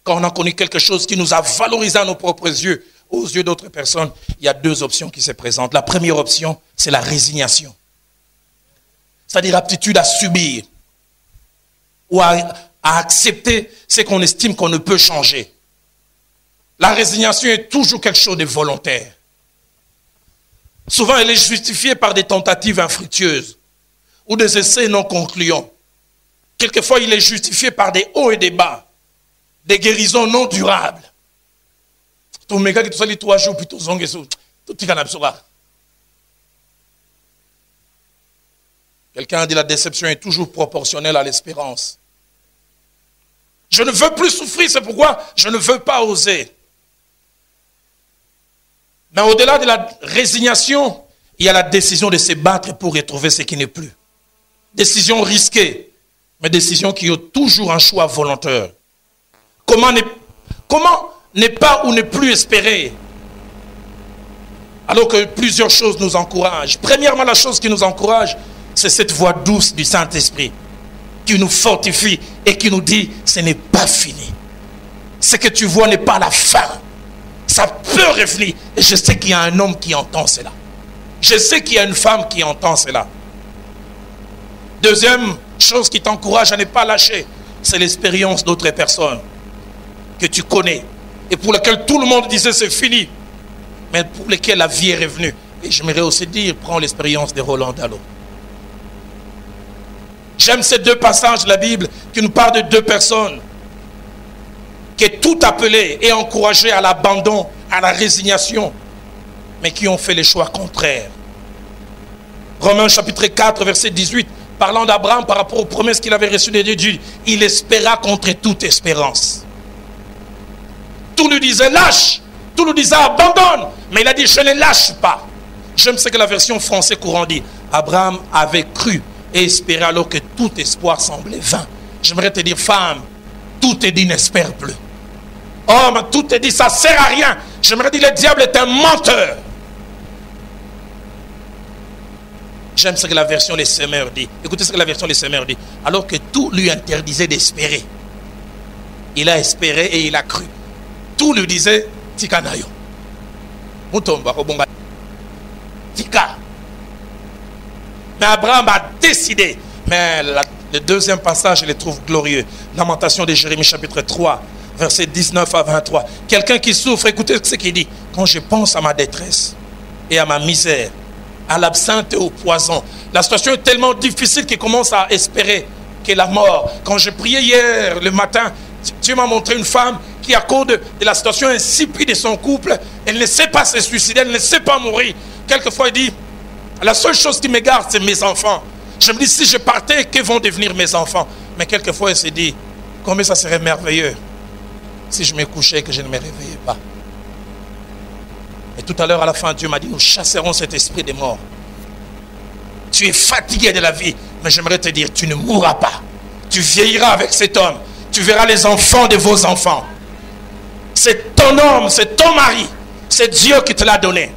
quand on a connu quelque chose qui nous a valorisé à nos propres yeux, aux yeux d'autres personnes, il y a 2 options qui se présentent. La première option, c'est la résignation. C'est-à-dire l'aptitude à subir. ou à accepter ce qu'on estime qu'on ne peut changer. La résignation est toujours quelque chose de volontaire. Souvent, elle est justifiée par des tentatives infructueuses ou des essais non concluants. Quelquefois, il est justifié par des hauts et des bas, des guérisons non durables. Quelqu'un a dit la déception est toujours proportionnelle à l'espérance. Je ne veux plus souffrir, c'est pourquoi je ne veux pas oser. Mais au-delà de la résignation, il y a la décision de se battre pour retrouver ce qui n'est plus. Décision risquée, mais décision qui a toujours un choix volontaire. Comment ne pas ou ne plus espérer? Alors que plusieurs choses nous encouragent. Premièrement, la chose qui nous encourage, c'est cette voix douce du Saint-Esprit qui nous fortifie et qui nous dit, ce n'est pas fini. Ce que tu vois n'est pas la fin. Ça peut revenir. Et je sais qu'il y a un homme qui entend cela. Je sais qu'il y a une femme qui entend cela. Deuxième chose qui t'encourage à ne pas lâcher, c'est l'expérience d'autres personnes que tu connais et pour lesquelles tout le monde disait c'est fini, mais pour lesquelles la vie est revenue. Et j'aimerais aussi dire, prends l'expérience de Roland Dallot. J'aime ces deux passages de la Bible qui nous parlent de deux personnes qui est tout appelé et encouragé à l'abandon, à la résignation, mais qui ont fait les choix contraires. Romains chapitre 4, verset 18, parlant d'Abraham par rapport aux promesses qu'il avait reçues de Dieu, il espéra contre toute espérance. Tout lui disait lâche, tout lui disait abandonne, mais il a dit je ne lâche pas. J'aime ce que la version française courant dit. Abraham avait cru et espéré alors que tout espoir semblait vain. J'aimerais te dire, femme, tout te dit n'espère plus. Homme, tout te dit ça ne sert à rien. J'aimerais dire, le diable est un menteur. J'aime ce que la version Les Semeurs dit. Écoutez ce que la version Les Semeurs dit. Alors que tout lui interdisait d'espérer, il a espéré et il a cru. Tout lui disait Tikanayo. Tika. Mais Abraham a décidé. Mais le deuxième passage, je le trouve glorieux. Lamentation de Jérémie chapitre 3, versets 19 à 23. Quelqu'un qui souffre, écoutez ce qu'il dit. Quand je pense à ma détresse et à ma misère, à l'absinthe et au poison, la situation est tellement difficile qu'il commence à espérer que la mort. Quand je priais hier le matin, Dieu m'a montré une femme qui, à cause de la situation insipide de son couple, elle ne sait pas se suicider, elle ne sait pas mourir. Quelquefois, il dit, la seule chose qui me garde, c'est mes enfants. Je me dis, si je partais, que vont devenir mes enfants? Mais quelquefois, il se dit, combien ça serait merveilleux si je me couchais et que je ne me réveillais pas. Et tout à l'heure, à la fin, Dieu m'a dit, nous chasserons cet esprit de mort. Tu es fatigué de la vie, mais j'aimerais te dire, tu ne mourras pas. Tu vieilliras avec cet homme. Tu verras les enfants de vos enfants. C'est ton homme, c'est ton mari. C'est Dieu qui te l'a donné.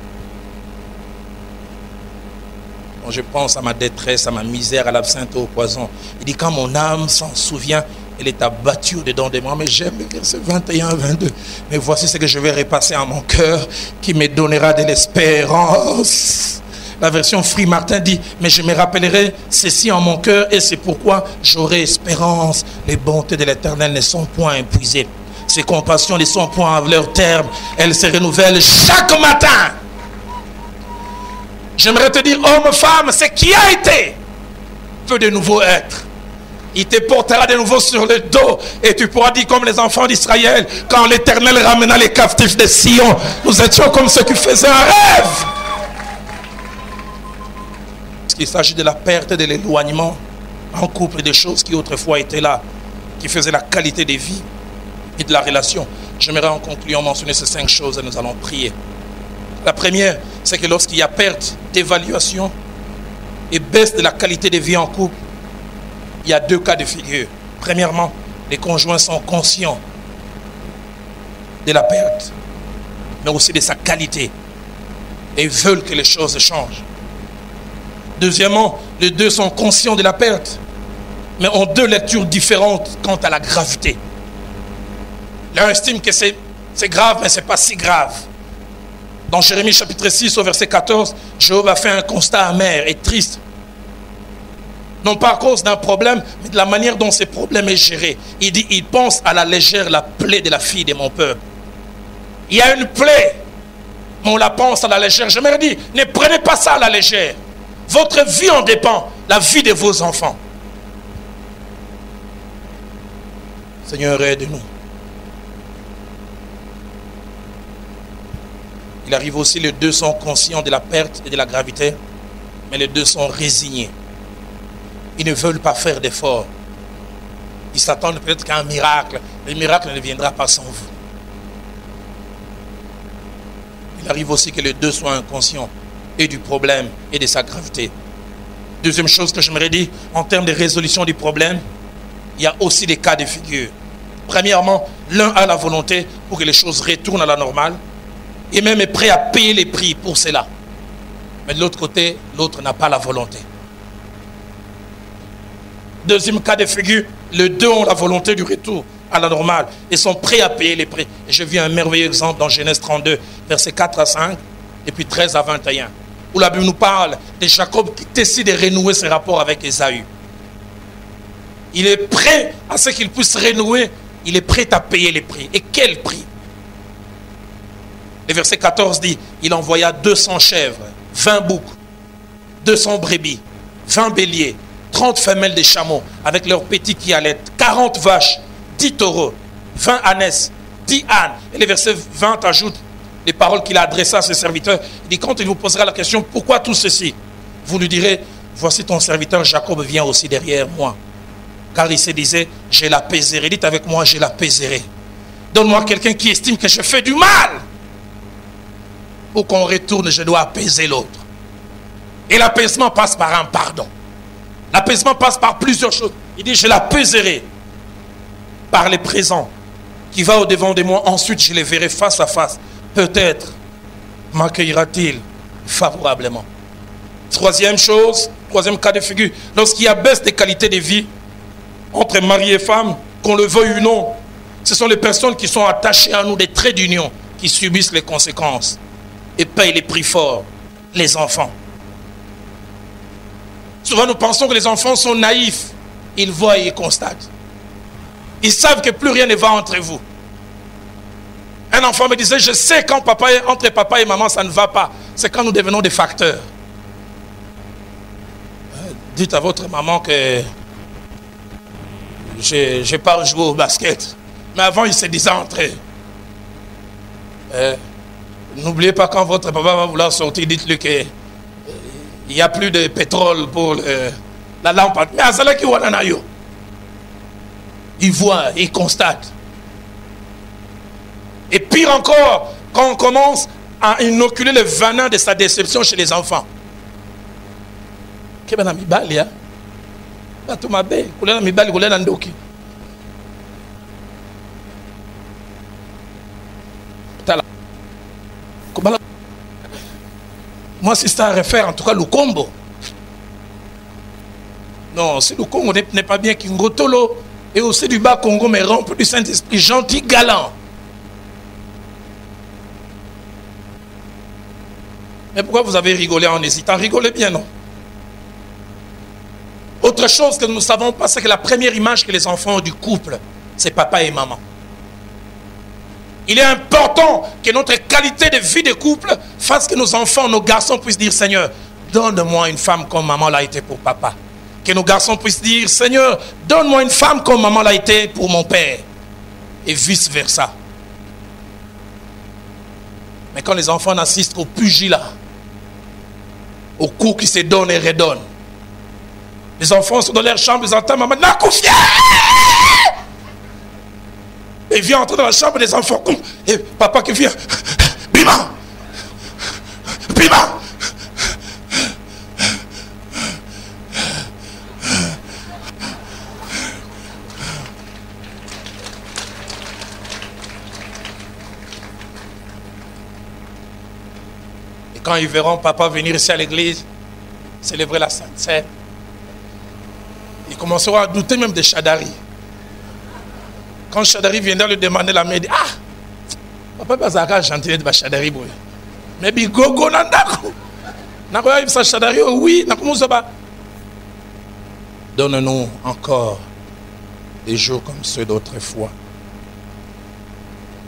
Quand je pense à ma détresse, à ma misère, à l'absinthe et au poison, il dit, quand mon âme s'en souvient, elle est abattue au-dedans de moi. Mais j'aime le verset 21, 22. Mais voici ce que je vais repasser à mon cœur qui me donnera de l'espérance. La version Free Martin dit, mais je me rappellerai ceci en mon cœur et c'est pourquoi j'aurai espérance. Les bontés de l'Éternel ne sont point épuisées. Ses compassions ne sont point à leur terme. Elles se renouvellent chaque matin. J'aimerais te dire, homme, femme, ce qui a été peut de nouveau être. Il te portera de nouveau sur le dos et tu pourras dire comme les enfants d'Israël, quand l'Éternel ramena les captifs de Sion, nous étions comme ceux qui faisaient un rêve. Il s'agit de la perte et de l'éloignement en couple, des choses qui autrefois étaient là, qui faisaient la qualité de vie et de la relation. J'aimerais en concluant mentionner ces 5 choses et nous allons prier. La première, c'est que lorsqu'il y a perte d'évaluation et baisse de la qualité de vie en couple, il y a 2 cas de figure. Premièrement, les conjoints sont conscients de la perte, mais aussi de sa qualité et veulent que les choses changent. Deuxièmement, les 2 sont conscients de la perte, mais ont 2 lectures différentes quant à la gravité. L'un estime que c'est grave, mais ce n'est pas si grave. Dans Jérémie chapitre 6 au verset 14, Job a fait un constat amer et triste. Non pas à cause d'un problème, mais de la manière dont ce problème est géré. Il dit, il pense à la légère la plaie de la fille de mon peuple. Il y a une plaie, mais on la pense à la légère. Je me dis, ne prenez pas ça à la légère. Votre vie en dépend, la vie de vos enfants. Seigneur, aide-nous. Il arrive aussi, les deux sont conscients de la perte et de la gravité, mais les deux sont résignés. Ils ne veulent pas faire d'efforts. Ils s'attendent peut-être qu'à un miracle. Le miracle ne viendra pas sans vous. Il arrive aussi que les deux soient inconscients et du problème et de sa gravité. Deuxième chose que j'aimerais dire, en termes de résolution du problème, il y a aussi des cas de figure. Premièrement, l'un a la volonté pour que les choses retournent à la normale et même est prêt à payer les prix pour cela. Mais de l'autre côté, l'autre n'a pas la volonté. Deuxième cas de figure, les deux ont la volonté du retour à la normale et sont prêts à payer les prix. Et je vis un merveilleux exemple dans Genèse 32, versets 4 à 5 et puis 13 à 21, où la Bible nous parle de Jacob qui décide de renouer ses rapports avec Ésaü. Il est prêt à ce qu'il puisse renouer, il est prêt à payer les prix. Et quel prix? Le verset 14 dit, il envoya 200 chèvres, 20 boucs, 200 brebis, 20 béliers, 30 femelles de chameaux avec leurs petits qui allaitent, 40 vaches, 10 taureaux, 20 ânesses, 10 ânes. Et le verset 20 ajoute les paroles qu'il a adressées à ses serviteurs. Il dit, quand il vous posera la question, pourquoi tout ceci? Vous lui direz, voici ton serviteur Jacob vient aussi derrière moi. Car il se disait, je l'apaiserai. Dites avec moi, je l'apaiserai. Donne-moi quelqu'un qui estime que je fais du mal. Pour qu'on retourne, je dois apaiser l'autre. Et l'apaisement passe par un pardon. L'apaisement passe par plusieurs choses. Il dit, je l'apaiserai par les présents qui va au-devant de moi. Ensuite, je les verrai face à face. Peut-être m'accueillera-t-il favorablement. Troisième chose, troisième cas de figure, lorsqu'il y a baisse des qualités de vie entre mari et femme, qu'on le veuille ou non, ce sont les personnes qui sont attachées à nous, des traits d'union, qui subissent les conséquences et payent les prix forts, les enfants. Souvent nous pensons que les enfants sont naïfs. Ils voient et ils constatent. Ils savent que plus rien ne va entre vous. Un enfant me disait, je sais quand entre papa et maman ça ne va pas. C'est quand nous devenons des facteurs. Dites à votre maman que je n'ai pas joué au basket. Mais avant il se disait entre eux. N'oubliez pas quand votre papa va vouloir sortir, dites-lui que il n'y a plus de pétrole pour la lampe. Mais à cela qui il voit, il constate. Et pire encore, quand on commence à inoculer le venin de sa déception chez les enfants. Moi, si c'est à refaire, en tout cas, le combo. Non, si le Congo n'est pas bien, Kingotolo, et aussi du bas Congo, mais rempli du Saint-Esprit, gentil, galant. Mais pourquoi vous avez rigolé en hésitant? Rigolez bien, non? Autre chose que nous ne savons pas, c'est que la première image que les enfants ont du couple, c'est papa et maman. Il est important que notre qualité de vie de couple fasse que nos enfants, nos garçons puissent dire, Seigneur, donne-moi une femme comme maman l'a été pour papa. Que nos garçons puissent dire, Seigneur, donne-moi une femme comme maman l'a été pour mon père. Et vice versa. Mais quand les enfants assistent au pugilat, au coup qui se donne et redonne, les enfants sont dans leur chambre, ils entendent maman, Nakoufia! Et vient entrer dans la chambre des enfants. Et papa qui vient. Bima! Bima! Et quand ils verront papa venir ici à l'église, célébrer la Sainte Seine, ils commenceront à douter même de Chadari. Quand Chadari viendra lui demander la main, il dit, ah, papa bazaka gentil de Chadari boy. Mais bi gogo nandako. Nakoya sa Chadari oui, nakomuzoba. Donne-nous encore des jours comme ceux d'autrefois.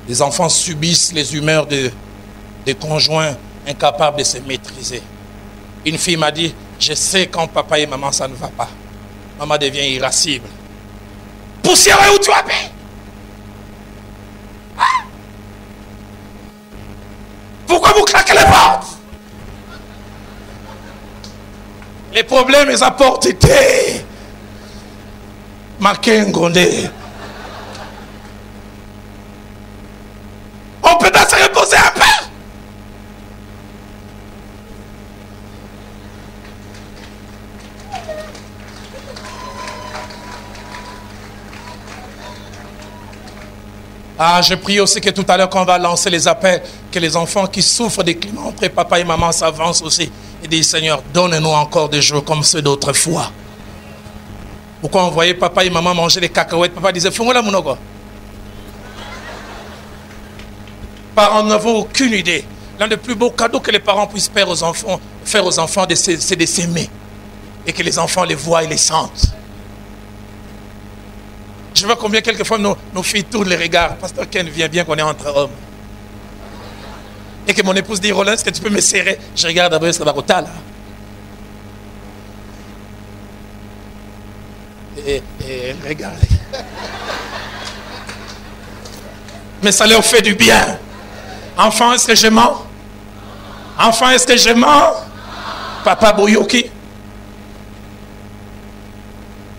Les enfants subissent les humeurs des conjoints incapables de se maîtriser. Une fille m'a dit, je sais quand papa et maman ça ne va pas. Maman devient irascible. Poussière où tu as payé? Hein? Pourquoi vous claquez les portes? Les problèmes, les apportent été marqués un grondé. On peut pas se reposer un peu. Ah, je prie aussi que tout à l'heure, quand on va lancer les appels, que les enfants qui souffrent des climats entre papa et maman s'avancent aussi et disent, Seigneur, donne-nous encore des jours comme ceux d'autrefois. Pourquoi on voyait papa et maman manger des cacahuètes? Papa disait, fais-moi la monogo. Parents n'avons aucune idée. L'un des plus beaux cadeaux que les parents puissent faire aux enfants, c'est de s'aimer. Et que les enfants les voient et les sentent. Je vois combien quelquefois nos filles tournent les regards. Pasteur Ken vient bien qu'on est entre hommes. Et que mon épouse dit, Roland, est-ce que tu peux me serrer? Je regarde d'abord ce barota là. Et regarde. Mais ça leur fait du bien. Enfant, est-ce que je mens? Enfant, est-ce que je mens? Papa Boyoki.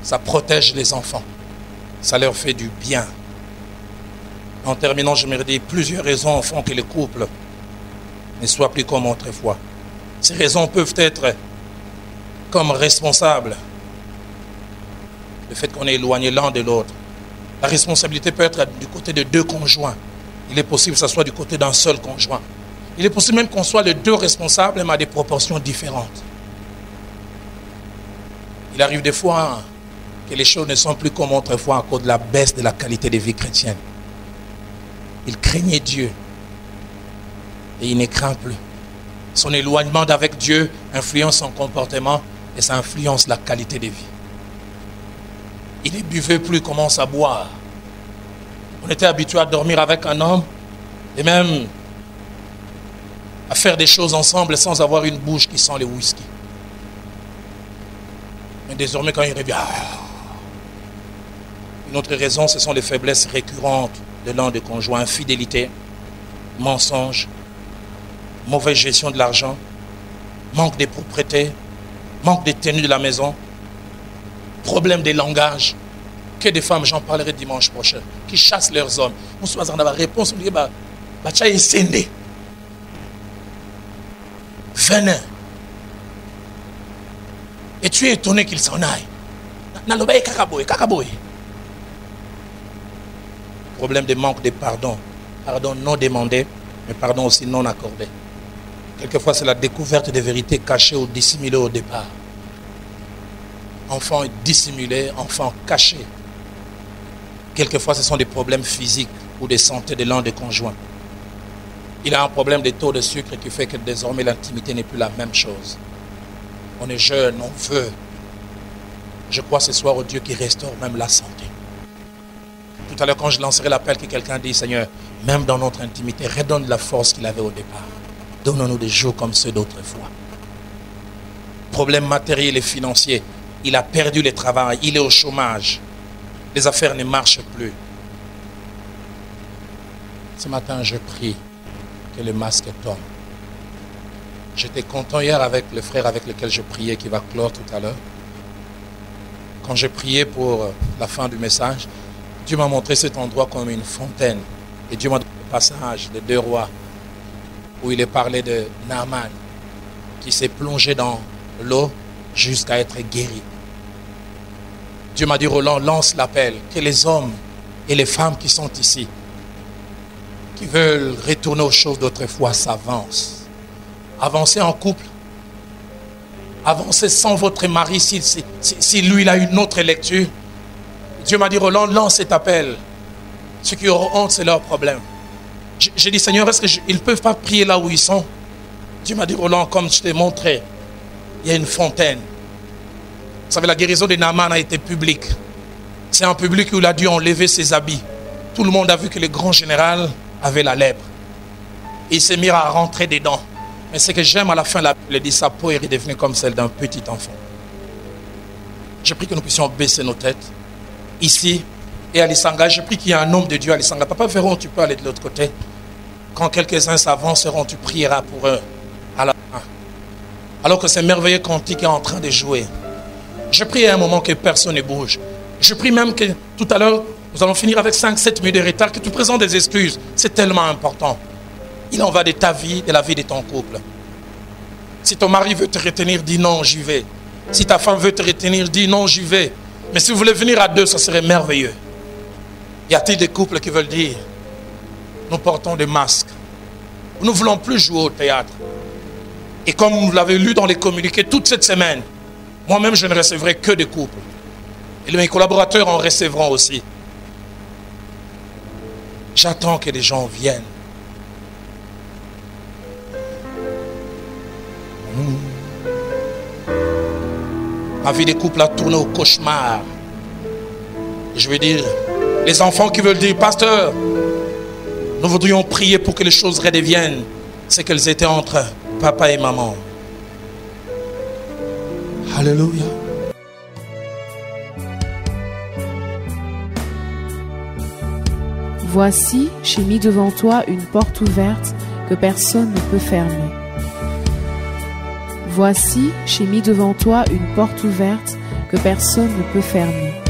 Ça protège les enfants. Ça leur fait du bien. En terminant, je me dis, plusieurs raisons font que le couple ne soit plus comme autrefois. Ces raisons peuvent être comme responsables. Le fait qu'on est éloigné l'un de l'autre. La responsabilité peut être du côté de deux conjoints. Il est possible que ce soit du côté d'un seul conjoint. Il est possible même qu'on soit les deux responsables, mais à des proportions différentes. Il arrive des fois que les choses ne sont plus comme autrefois à cause de la baisse de la qualité de vie chrétienne. Il craignait Dieu et il ne craint plus. Son éloignement d'avec Dieu influence son comportement et ça influence la qualité de vie. Il ne buvait plus, commence à boire. On était habitué à dormir avec un homme et même à faire des choses ensemble sans avoir une bouche qui sent le whisky. Mais désormais, quand il revient, une autre raison, ce sont les faiblesses récurrentes de l'un des conjoints. Infidélité, mensonge, mauvaise gestion de l'argent, manque de propreté, manque de tenue de la maison, problème de langage. Que des femmes, j'en parlerai dimanche prochain, qui chassent leurs hommes. Nous sommes dans la réponse, on dit, tu es scindé. Venin. Et tu es étonné qu'il s'en aille. Problème de manque de pardon. Pardon non demandé, mais pardon aussi non accordé. Quelquefois, c'est la découverte des vérités cachées ou dissimulées au départ. Enfant dissimulé, enfant caché. Quelquefois, ce sont des problèmes physiques ou de santé de l'un des conjoints. Il a un problème de taux de sucre qui fait que désormais l'intimité n'est plus la même chose. On est jeune, on veut. Je crois ce soir au Dieu qui restaure même la santé. Tout à l'heure, quand je lancerai l'appel, que quelqu'un dit, Seigneur, même dans notre intimité, redonne la force qu'il avait au départ. Donne-nous des jours comme ceux d'autrefois. Problèmes matériels et financiers. Il a perdu le travail, il est au chômage. Les affaires ne marchent plus. Ce matin, je prie que le masque tombe. J'étais content hier avec le frère avec lequel je priais, qui va clore tout à l'heure. Quand j'ai prié pour la fin du message, Dieu m'a montré cet endroit comme une fontaine. Et Dieu m'a donné le passage des 2 rois, où il est parlé de Naaman, qui s'est plongé dans l'eau jusqu'à être guéri. Dieu m'a dit, Roland, lance l'appel, que les hommes et les femmes qui sont ici, qui veulent retourner aux choses d'autrefois, s'avancent. Avancez en couple. Avancez sans votre mari si lui il a une autre lecture. Dieu m'a dit, Roland, lance cet appel. Ceux qui auront honte, c'est leur problème. J'ai dit, Seigneur, est-ce qu'ils ne peuvent pas prier là où ils sont? Dieu m'a dit, Roland, comme je t'ai montré, il y a une fontaine. Vous savez, la guérison de Naaman a été publique. C'est en public où il a dû enlever ses habits. Tout le monde a vu que le grand général avait la lèpre. Et il s'est mis à rentrer dedans. Mais ce que j'aime à la fin, la Bible dit, sa peau est redevenue comme celle d'un petit enfant. Je prie que nous puissions baisser nos têtes. Ici et à Lisanga, je prie qu'il y ait un homme de Dieu à Lisanga. Papa Véron, tu peux aller de l'autre côté. Quand quelques-uns s'avanceront, tu prieras pour eux à la fin. Alors que ce merveilleux cantique est en train de jouer. Je prie à un moment que personne ne bouge. Je prie même que tout à l'heure, nous allons finir avec 5-7 minutes de retard, que tu présentes des excuses. C'est tellement important. Il en va de ta vie, de la vie de ton couple. Si ton mari veut te retenir, dis non, j'y vais. Si ta femme veut te retenir, dis non, j'y vais. Mais si vous voulez venir à deux, ça serait merveilleux. Y a-t-il des couples qui veulent dire, nous portons des masques. Nous ne voulons plus jouer au théâtre. Et comme vous l'avez lu dans les communiqués toute cette semaine, moi-même je ne recevrai que des couples. Et mes collaborateurs en recevront aussi. J'attends que les gens viennent. Ma vie de couple a tourné au cauchemar. Je veux dire, les enfants qui veulent dire, pasteur, nous voudrions prier pour que les choses redeviennent ce qu'elles étaient entre papa et maman. Alléluia. Voici, j'ai mis devant toi une porte ouverte que personne ne peut fermer. Voici, j'ai mis devant toi une porte ouverte que personne ne peut fermer.